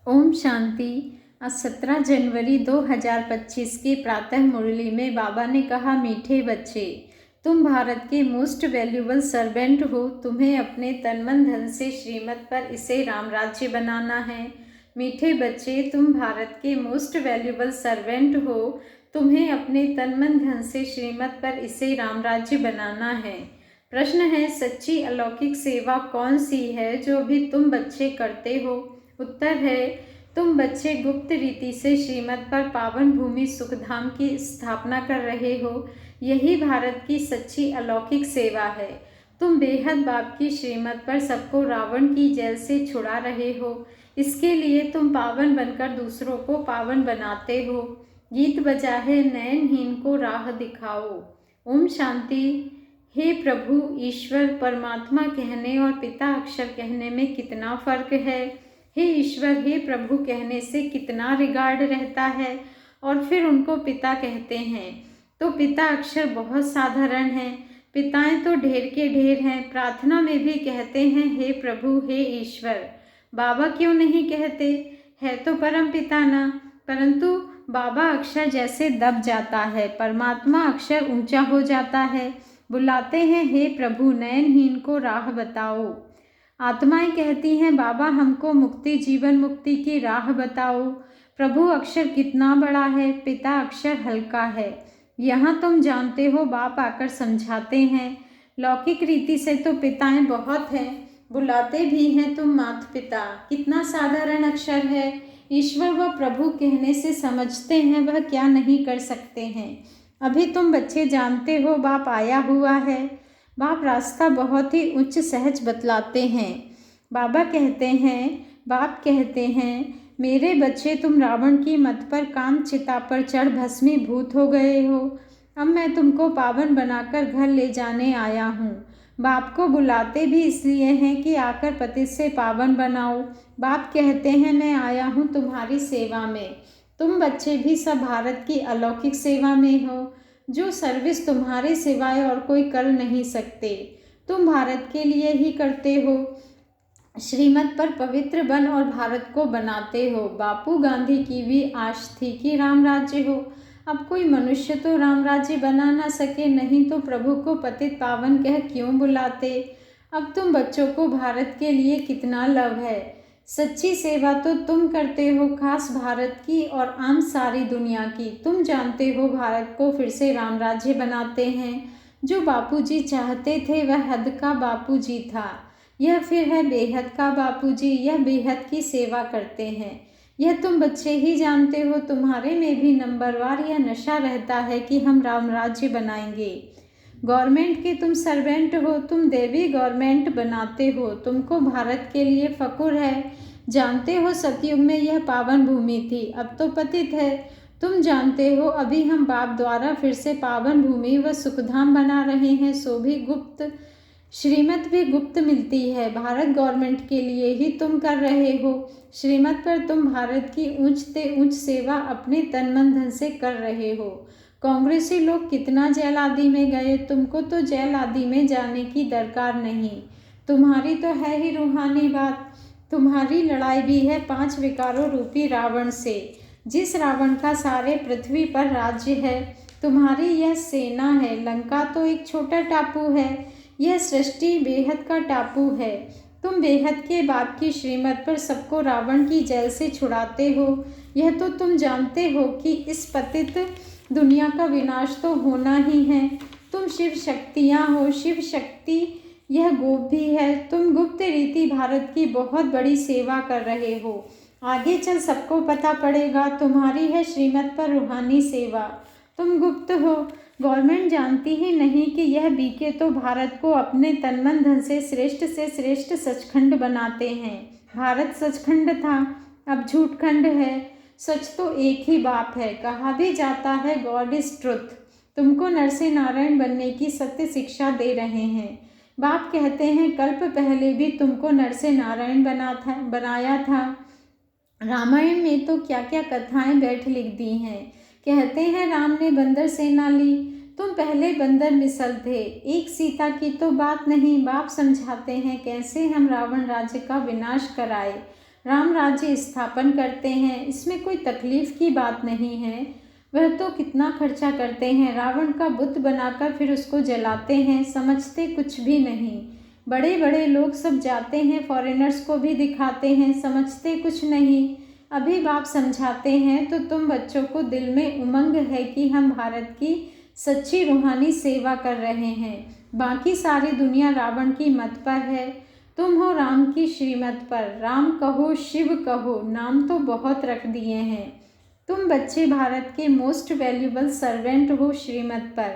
ओम शांति। आज 17 जनवरी 2025 की प्रातः मुरली में बाबा ने कहा, मीठे बच्चे, तुम भारत के मोस्ट वैल्यूबल सर्वेंट हो। तुम्हें अपने तन मन धन से श्रीमत पर इसे राम राज्य बनाना है। मीठे बच्चे, तुम भारत के मोस्ट वैल्यूबल सर्वेंट हो। तुम्हें अपने तन मन धन से श्रीमत पर इसे राम राज्य बनाना है। प्रश्न है, सच्ची अलौकिक सेवा कौन सी है जो अभी तुम बच्चे करते हो? उत्तर है, तुम बच्चे गुप्त रीति से श्रीमत पर पावन भूमि सुखधाम की स्थापना कर रहे हो। यही भारत की सच्ची अलौकिक सेवा है। तुम बेहद बाप की श्रीमत पर सबको रावण की जेल से छुड़ा रहे हो। इसके लिए तुम पावन बनकर दूसरों को पावन बनाते हो। गीत बजा है, नयनहीन को राह दिखाओ। ओम शांति। हे प्रभु ईश्वर परमात्मा कहने और पिता अक्षर कहने में कितना फर्क है। हे ईश्वर, हे प्रभु कहने से कितना रिगार्ड रहता है और फिर उनको पिता कहते हैं। तो पिता अक्षर बहुत साधारण हैं। पिताएं तो ढेर के ढेर हैं। प्रार्थना में भी कहते हैं, हे प्रभु, हे ईश्वर। बाबा क्यों नहीं कहते? है तो परम पिता ना। परंतु बाबा अक्षर जैसे दब जाता है, परमात्मा अक्षर ऊंचा हो जाता है। बुलाते हैं, हे प्रभु, नयनहीन को राह बताओ। आत्माएं कहती हैं, बाबा हमको मुक्ति, जीवन मुक्ति की राह बताओ। प्रभु अक्षर कितना बड़ा है, पिता अक्षर हल्का है। यहाँ तुम जानते हो, बाप आकर समझाते हैं। लौकिक रीति से तो पिताएं बहुत हैं, बुलाते भी हैं तुम माता पिता। कितना साधारण अक्षर है। ईश्वर व प्रभु कहने से समझते हैं वह क्या नहीं कर सकते हैं। अभी तुम बच्चे जानते हो, बाप आया हुआ है। बाप रास्ता बहुत ही उच्च सहज बतलाते हैं। बाबा कहते हैं, बाप कहते हैं, मेरे बच्चे, तुम रावण की मत पर काम चिता पर चढ़ भस्मीभूत हो गए हो। अब मैं तुमको पावन बनाकर घर ले जाने आया हूँ। बाप को बुलाते भी इसलिए हैं कि आकर पतित से पावन बनाओ। बाप कहते हैं, मैं आया हूँ तुम्हारी सेवा में। तुम बच्चे भी सब भारत की अलौकिक सेवा में हो, जो सर्विस तुम्हारे सिवाय और कोई कर नहीं सकते। तुम भारत के लिए ही करते हो। श्रीमत पर पवित्र बन और भारत को बनाते हो। बापू गांधी की भी आश थी कि राम राज्य हो। अब कोई मनुष्य तो राम राज्य बना ना सके, नहीं तो प्रभु को पतित पावन कह क्यों बुलाते। अब तुम बच्चों को भारत के लिए कितना लव है। सच्ची सेवा तो तुम करते हो, खास भारत की और आम सारी दुनिया की। तुम जानते हो, भारत को फिर से राम राज्य बनाते हैं। जो बापूजी चाहते थे वह हद का बापूजी था। यह फिर है बेहद का बापूजी। यह बेहद की सेवा करते हैं। यह तुम बच्चे ही जानते हो। तुम्हारे में भी नंबरवार यह नशा रहता है कि हम राम राज्य बनाएंगे। गवर्नमेंट के तुम सर्वेंट हो, तुम देवी गवर्नमेंट बनाते हो। तुमको भारत के लिए फकुर है। जानते हो, सतयुग में यह पावन भूमि थी, अब तो पतित है। तुम जानते हो, अभी हम बाप द्वारा फिर से पावन भूमि व सुखधाम बना रहे हैं, सो भी गुप्त। श्रीमत भी गुप्त मिलती है। भारत गवर्नमेंट के लिए ही तुम कर रहे हो। श्रीमत पर तुम भारत की ऊंच से ऊंच सेवा अपने तन मन धन से कर रहे हो। कांग्रेसी लोग कितना जेल आदि में गए, तुमको तो जेल आदि में जाने की दरकार नहीं। तुम्हारी तो है ही रूहानी बात। तुम्हारी लड़ाई भी है 5 विकारों रूपी रावण से, जिस रावण का सारे पृथ्वी पर राज्य है। तुम्हारी यह सेना है। लंका तो एक छोटा टापू है, यह सृष्टि बेहद का टापू है। तुम बेहद के बाप की श्रीमत पर सबको रावण की जेल से छुड़ाते हो। यह तो तुम जानते हो कि इस पतित दुनिया का विनाश तो होना ही है। तुम शिव शक्तियाँ हो। शिव शक्ति यह गोप भी है। तुम गुप्त रीति भारत की बहुत बड़ी सेवा कर रहे हो। आगे चल सबको पता पड़ेगा, तुम्हारी है श्रीमत पर रूहानी सेवा। तुम गुप्त हो। गवर्नमेंट जानती ही नहीं कि यह बीके तो भारत को अपने तन मन धन से श्रेष्ठ सचखंड बनाते हैं। भारत सचखंड था, अब झूठखंड है। सच तो एक ही बाप है। कहा भी जाता है, गॉड इज ट्रुथ। तुमको नर से नारायण बनने की सत्य शिक्षा दे रहे हैं। बाप कहते हैं, कल्प पहले भी तुमको नर से नारायण बनाया था। रामायण में तो क्या क्या कथाएं बैठ लिख दी हैं। कहते हैं, राम ने बंदर सेना ली। तुम पहले बंदर मिसल थे। एक सीता की तो बात नहीं। बाप समझाते हैं कैसे हम रावण राज्य का विनाश कराए। राम राज्य स्थापन करते हैं, इसमें कोई तकलीफ की बात नहीं है। वह तो कितना खर्चा करते हैं, रावण का बुत बनाकर फिर उसको जलाते हैं, समझते कुछ भी नहीं। बड़े बड़े लोग सब जाते हैं, फॉरेनर्स को भी दिखाते हैं, समझते कुछ नहीं। अभी बाप समझाते हैं तो तुम बच्चों को दिल में उमंग है कि हम भारत की सच्ची रूहानी सेवा कर रहे हैं। बाकी सारी दुनिया रावण की मत पर है, तुम हो राम की श्रीमत पर। राम कहो शिव कहो, नाम तो बहुत रख दिए हैं। तुम बच्चे भारत के मोस्ट वैल्यूबल सर्वेंट हो श्रीमत पर।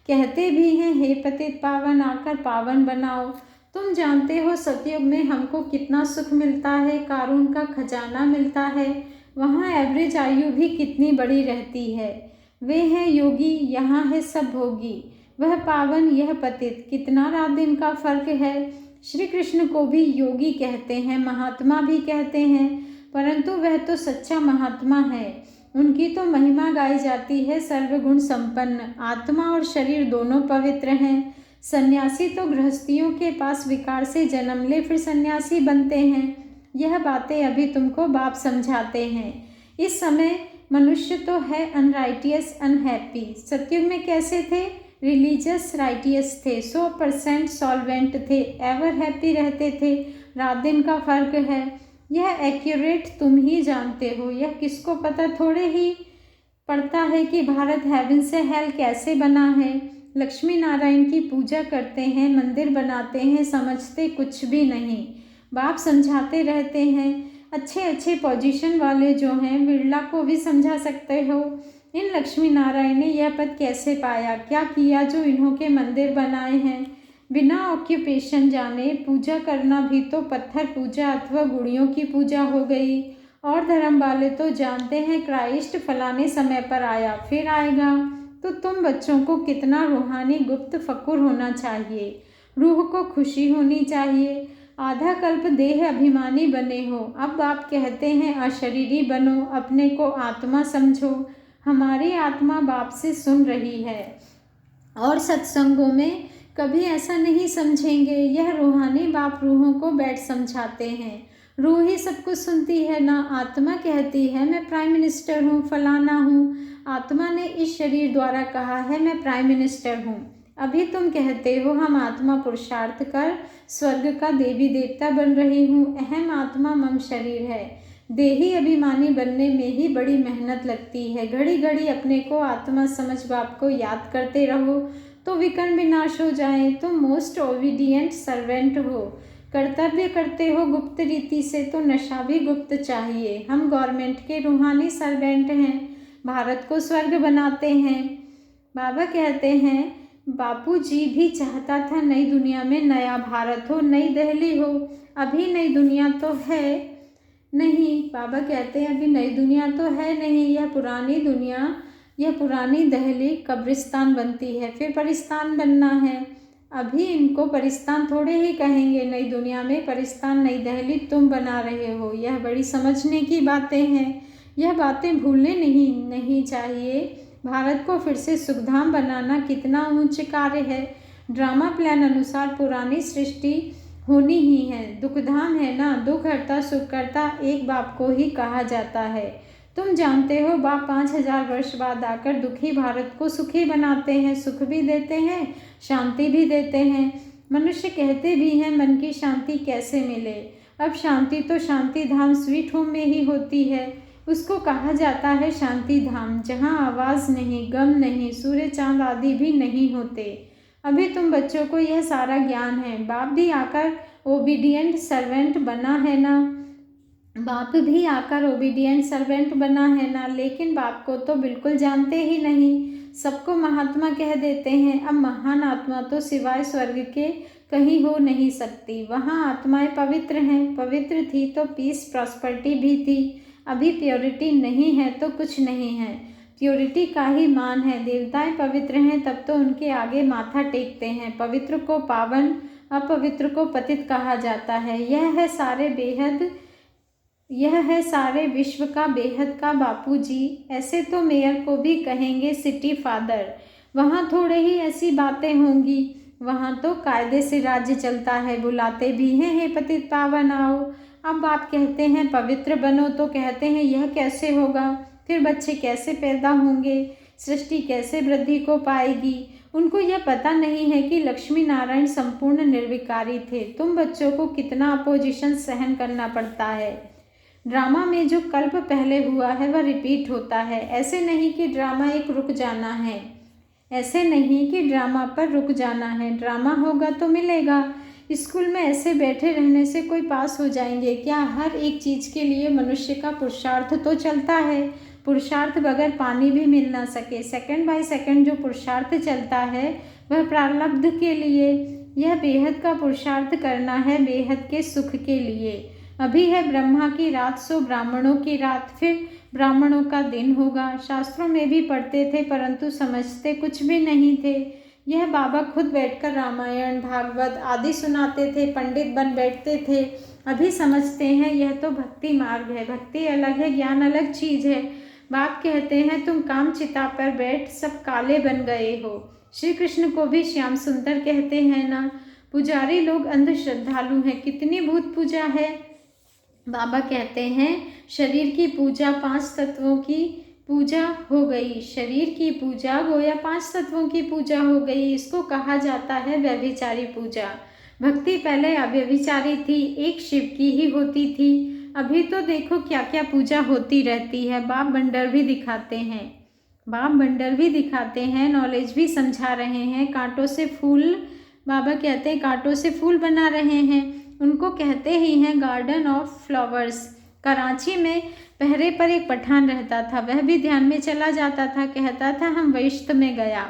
कहते भी हैं हे पतित पावन आकर पावन बनाओ। तुम जानते हो सतयुग में हमको कितना सुख मिलता है, कारून का खजाना मिलता है। वहाँ एवरेज आयु भी कितनी बड़ी रहती है। वे हैं योगी, यहाँ है सब भोगी। वह पावन यह पतित, कितना रात दिन का फर्क है। श्री कृष्ण को भी योगी कहते हैं, महात्मा भी कहते हैं, परंतु वह तो सच्चा महात्मा है। उनकी तो महिमा गाई जाती है, सर्वगुण संपन्न, आत्मा और शरीर दोनों पवित्र हैं। सन्यासी तो गृहस्थियों के पास विकार से जन्म ले फिर सन्यासी बनते हैं। यह बातें अभी तुमको बाप समझाते हैं। इस समय मनुष्य तो है अनराइटियस, अनहैप्पी। सतयुग में कैसे थे? रिलीजियस राइटियस थे, 100% सॉल्वेंट थे, एवर हैप्पी रहते थे। रात दिन का फर्क है, यह एक्यूरेट तुम ही जानते हो। यह किसको पता थोड़े ही पड़ता है कि भारत हेवन से हेल कैसे बना है। लक्ष्मी नारायण की पूजा करते हैं, मंदिर बनाते हैं, समझते कुछ भी नहीं। बाप समझाते रहते हैं। अच्छे अच्छे पोजीशन वाले जो हैं, बिरला को भी समझा सकते हो। इन लक्ष्मी नारायण ने यह पद कैसे पाया, क्या किया जो इन्हों के मंदिर बनाए हैं। बिना ऑक्यूपेशन जाने पूजा करना भी तो पत्थर पूजा अथवा गुड़ियों की पूजा हो गई। और धर्म वाले तो जानते हैं क्राइस्ट फलाने समय पर आया, फिर आएगा। तो तुम बच्चों को कितना रूहानी गुप्त फकुर होना चाहिए, रूह को खुशी होनी चाहिए। आधा कल्प देह अभिमानी बने हो, अब आप कहते हैं अशरीरी बनो, अपने को आत्मा समझो। हमारी आत्मा बाप से सुन रही है और सत्संगों में कभी ऐसा नहीं समझेंगे। यह रूहानी बाप रूहों को बैठ समझाते हैं। रूह ही सब कुछ सुनती है ना। आत्मा कहती है मैं प्राइम मिनिस्टर हूँ, फलाना हूँ। आत्मा ने इस शरीर द्वारा कहा है मैं प्राइम मिनिस्टर हूँ। अभी तुम कहते हो हम आत्मा पुरुषार्थ कर स्वर्ग का देवी देवता बन रही हूँ। अहम आत्मा मम शरीर है। देही अभिमानी बनने में ही बड़ी मेहनत लगती है। घड़ी घड़ी अपने को आत्मा समझ बाप को याद करते रहो तो विकर्ण विनाश हो जाए। तुम मोस्ट ओबीडियंट सर्वेंट हो, कर्तव्य करते हो गुप्त रीति से, तो नशा भी गुप्त चाहिए। हम गवर्नमेंट के रूहानी सर्वेंट हैं, भारत को स्वर्ग बनाते हैं। बाबा कहते हैं बापूजी भी चाहता था नई दुनिया में नया भारत हो, नई दिल्ली हो। अभी नई दुनिया तो है नहीं। बाबा कहते हैं अभी नई दुनिया तो है नहीं, यह पुरानी दुनिया, यह पुरानी दिल्ली कब्रिस्तान बनती है, फिर परिस्तान बनना है। अभी इनको परिस्तान थोड़े ही कहेंगे, नई दुनिया में परिस्तान नई दिल्ली तुम बना रहे हो। यह बड़ी समझने की बातें हैं, यह बातें भूलने नहीं चाहिए। भारत को फिर से सुखधाम बनाना कितना उच्च कार्य है। ड्रामा प्लान अनुसार पुरानी सृष्टि होनी ही है। दुखधाम है ना, दुख हरता सुख करता एक बाप को ही कहा जाता है। तुम जानते हो बाप 5000 वर्ष बाद आकर दुखी भारत को सुखी बनाते हैं, सुख भी देते हैं, शांति भी देते हैं। मनुष्य कहते भी हैं मन की शांति कैसे मिले। अब शांति तो शांति धाम स्वीट होम में ही होती है। उसको कहा जाता है शांति धाम, जहाँ आवाज़ नहीं, गम नहीं, सूर्य चांद आदि भी नहीं होते। अभी तुम बच्चों को यह सारा ज्ञान है। बाप भी आकर ओबीडियंट सर्वेंट बना है ना, बाप भी आकर ओबीडियंट सर्वेंट बना है ना, लेकिन बाप को तो बिल्कुल जानते ही नहीं। सबको महात्मा कह देते हैं। अब महान आत्मा तो सिवाय स्वर्ग के कहीं हो नहीं सकती। वहाँ आत्माएं पवित्र हैं, पवित्र थी तो पीस प्रॉस्पर्टी भी थी। अभी प्योरिटी नहीं है तो कुछ नहीं है। प्योरिटी का ही मान है। देवताएं पवित्र हैं तब तो उनके आगे माथा टेकते हैं। पवित्र को पावन, अपवित्र को पतित कहा जाता है। यह है सारे विश्व का बेहद का बापूजी। ऐसे तो मेयर को भी कहेंगे सिटी फादर। वहाँ थोड़े ही ऐसी बातें होंगी, वहाँ तो कायदे से राज्य चलता है। बुलाते भी हैं हे पतित पावन आओ। अब आप कहते हैं पवित्र बनो, तो कहते हैं यह कैसे होगा, फिर बच्चे कैसे पैदा होंगे, सृष्टि कैसे वृद्धि को पाएगी। उनको यह पता नहीं है कि लक्ष्मी नारायण संपूर्ण निर्विकारी थे। तुम बच्चों को कितना अपोजिशन सहन करना पड़ता है। ड्रामा में जो कल्प पहले हुआ है वह रिपीट होता है। ऐसे नहीं कि ड्रामा एक रुक जाना है, ऐसे नहीं कि ड्रामा पर रुक जाना है। ड्रामा होगा तो मिलेगा। स्कूल में ऐसे बैठे रहने से कोई पास हो जाएंगे क्या? हर एक चीज़ के लिए मनुष्य का पुरुषार्थ तो चलता है। पुरुषार्थ बगैर पानी भी मिल ना सके। सेकंड बाय सेकंड जो पुरुषार्थ चलता है वह प्रारब्ध के लिए। यह बेहद का पुरुषार्थ करना है, बेहद के सुख के लिए। अभी है ब्रह्मा की रात, सो ब्राह्मणों की रात, फिर ब्राह्मणों का दिन होगा। शास्त्रों में भी पढ़ते थे परंतु समझते कुछ भी नहीं थे। यह बाबा खुद बैठकर रामायण भागवत आदि सुनाते थे, पंडित बन बैठते थे। अभी समझते हैं यह तो भक्ति मार्ग है। भक्ति अलग है, ज्ञान अलग चीज़ है। बाप कहते हैं तुम काम चिता पर बैठ सब काले बन गए हो। श्री कृष्ण को भी श्याम सुंदर कहते हैं ना। पुजारी लोग अंध श्रद्धालु हैं। कितनी भूत पूजा है। बाबा कहते हैं शरीर की पूजा 5 तत्वों की पूजा हो गई। शरीर की पूजा गोया 5 तत्वों की पूजा हो गई। इसको कहा जाता है व्यभिचारी पूजा। भक्ति पहले अव्यभिचारी थी, एक शिव की ही होती थी। अभी तो देखो क्या क्या पूजा होती रहती है। बाप बंडर भी दिखाते हैं, बाप बंडर भी दिखाते हैं, नॉलेज भी समझा रहे हैं। कांटों से फूल, बाबा कहते हैं कांटों से फूल बना रहे हैं। उनको कहते ही हैं गार्डन ऑफ फ्लावर्स। कराची में पहरे पर एक पठान रहता था, वह भी ध्यान में चला जाता था। कहता था हम वैश्त में गया,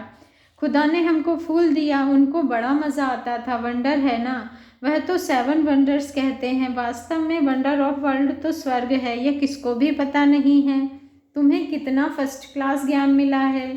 खुदा ने हमको फूल दिया। उनको बड़ा मज़ा आता था। वंडर है ना, वह तो 7 वंडर्स कहते हैं। वास्तव में वंडर ऑफ वर्ल्ड तो स्वर्ग है, यह किसको भी पता नहीं है। तुम्हें कितना फर्स्ट क्लास ज्ञान मिला है,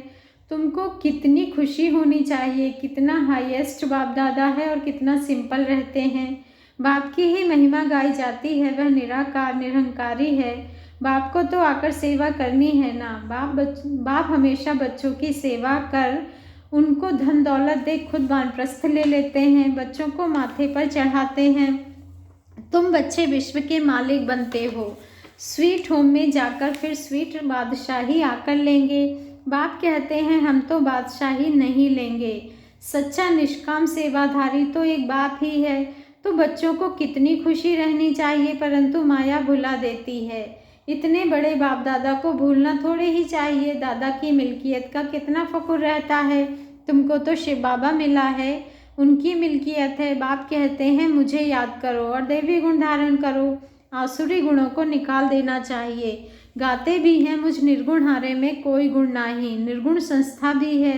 तुमको कितनी खुशी होनी चाहिए। कितना हाईएस्ट बाप दादा है और कितना सिंपल रहते हैं। बाप की ही महिमा गाई जाती है। वह निराकार निरंकारी है। बाप को तो आकर सेवा करनी है ना। बाप हमेशा बच्चों की सेवा कर उनको धन दौलत दे खुद वानप्रस्थ ले लेते हैं, बच्चों को माथे पर चढ़ाते हैं। तुम बच्चे विश्व के मालिक बनते हो। स्वीट होम में जाकर फिर स्वीट बादशाही आकर लेंगे। बाप कहते हैं हम तो बादशाही नहीं लेंगे। सच्चा निष्काम सेवाधारी तो एक बाप ही है। तो बच्चों को कितनी खुशी रहनी चाहिए, परंतु माया भुला देती है। इतने बड़े बाप दादा को भूलना थोड़े ही चाहिए। दादा की मिल्कियत का कितना फकुर रहता है। तुमको तो शिव बाबा मिला है, उनकी मिल्कियत है। बाप कहते हैं मुझे याद करो और दैवी गुण धारण करो। आसुरी गुणों को निकाल देना चाहिए। गाते भी हैं मुझ निर्गुण हारे में कोई गुण नहीं। निर्गुण संस्था भी है।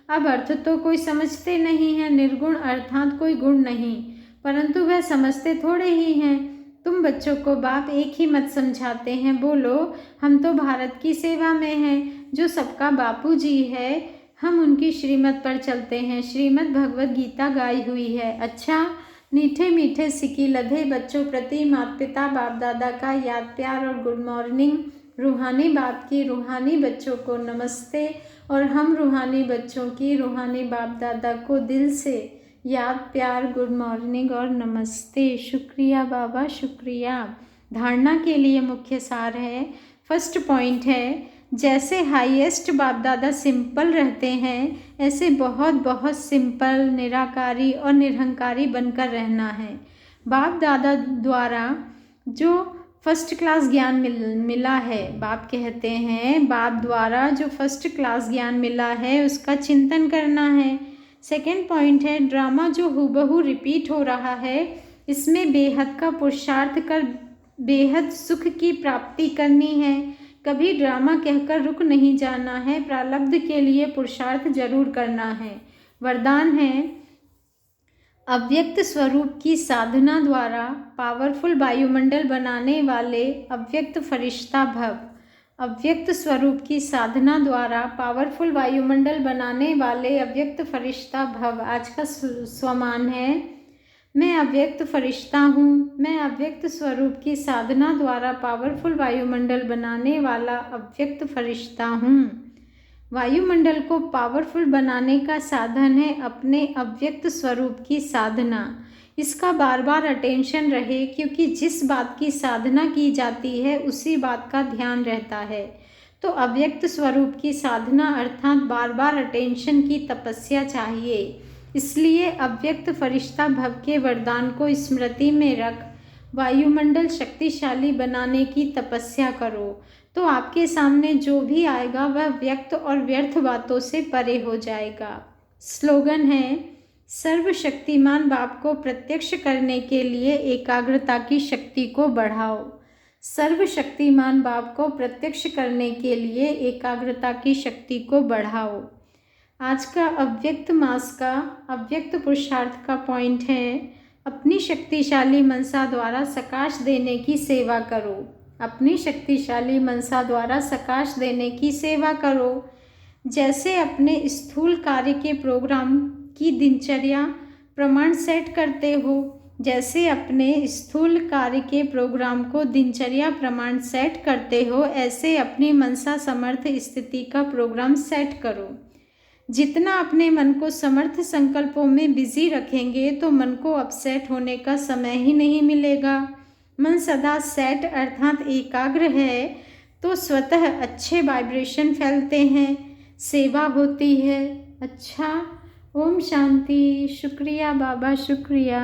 अब अर्थ तो कोई समझते नहीं है। निर्गुण अर्थात कोई गुण नहीं, परंतु वह समझते थोड़े ही हैं। तुम बच्चों को बाप एक ही मत समझाते हैं। बोलो हम तो भारत की सेवा में हैं, जो सबका बापू जी है। हम उनकी श्रीमत पर चलते हैं। श्रीमद् भगवत गीता गाई हुई है। अच्छा, मीठे मीठे सिकी लधे बच्चों प्रति माता पिता बाप दादा का याद प्यार और गुड मॉर्निंग। रूहानी बाप की रूहानी बच्चों को नमस्ते और हम रूहानी बच्चों की रूहानी बाप दादा को दिल से याद प्यार गुड मॉर्निंग और नमस्ते। शुक्रिया बाबा, शुक्रिया। धारणा के लिए मुख्य सार है। फर्स्ट पॉइंट है जैसे हाईएस्ट बाप दादा सिंपल रहते हैं, ऐसे बहुत बहुत सिंपल निराकारी और निरहंकारी बनकर रहना है। बाप दादा द्वारा जो फर्स्ट क्लास ज्ञान मिला है, बाप कहते हैं बाप द्वारा जो फर्स्ट क्लास ज्ञान मिला है उसका चिंतन करना है। सेकेंड पॉइंट है ड्रामा जो हूबहू रिपीट हो रहा है, इसमें बेहद का पुरुषार्थ कर बेहद सुख की प्राप्ति करनी है। कभी ड्रामा कहकर रुक नहीं जाना है। प्रारब्ध के लिए पुरुषार्थ जरूर करना है। वरदान है अव्यक्त स्वरूप की साधना द्वारा पावरफुल वायुमंडल बनाने वाले अव्यक्त फरिश्ता भव। अव्यक्त स्वरूप की साधना द्वारा पावरफुल वायुमंडल बनाने वाले अव्यक्त फरिश्ता भव। आज का स्वमान है मैं अव्यक्त फरिश्ता हूँ। मैं अव्यक्त स्वरूप की साधना द्वारा पावरफुल वायुमंडल बनाने वाला अव्यक्त फरिश्ता हूँ। वायुमंडल को पावरफुल बनाने का साधन है अपने अव्यक्त स्वरूप की साधना। इसका बार बार अटेंशन रहे, क्योंकि जिस बात की साधना की जाती है उसी बात का ध्यान रहता है। तो अव्यक्त स्वरूप की साधना अर्थात बार बार अटेंशन की तपस्या चाहिए। इसलिए अव्यक्त फरिश्ता भव के वरदान को स्मृति में रख वायुमंडल शक्तिशाली बनाने की तपस्या करो। तो आपके सामने जो भी आएगा वह व्यक्त और व्यर्थ बातों से परे हो जाएगा। स्लोगन है, सर्वशक्तिमान बाप को प्रत्यक्ष करने के लिए एकाग्रता की शक्ति को बढ़ाओ। सर्वशक्तिमान बाप को प्रत्यक्ष करने के लिए एकाग्रता की शक्ति को बढ़ाओ। आज का अव्यक्त मास का अव्यक्त पुरुषार्थ का पॉइंट है, अपनी शक्तिशाली मनसा द्वारा सकाश देने की सेवा करो। अपनी शक्तिशाली मनसा द्वारा सकाश देने की सेवा करो। जैसे अपने स्थूल कार्य के प्रोग्राम की दिनचर्या प्रमाण सेट करते हो, जैसे अपने स्थूल कार्य के प्रोग्राम को दिनचर्या प्रमाण सेट करते हो, ऐसे अपनी मनसा समर्थ स्थिति का प्रोग्राम सेट करो। जितना अपने मन को समर्थ संकल्पों में बिजी रखेंगे तो मन को अपसेट होने का समय ही नहीं मिलेगा। मन सदा सेट अर्थात एकाग्र है तो स्वतः अच्छे वाइब्रेशन फैलते हैं, सेवा होती है। अच्छा, ओम शांति। शुक्रिया बाबा, शुक्रिया।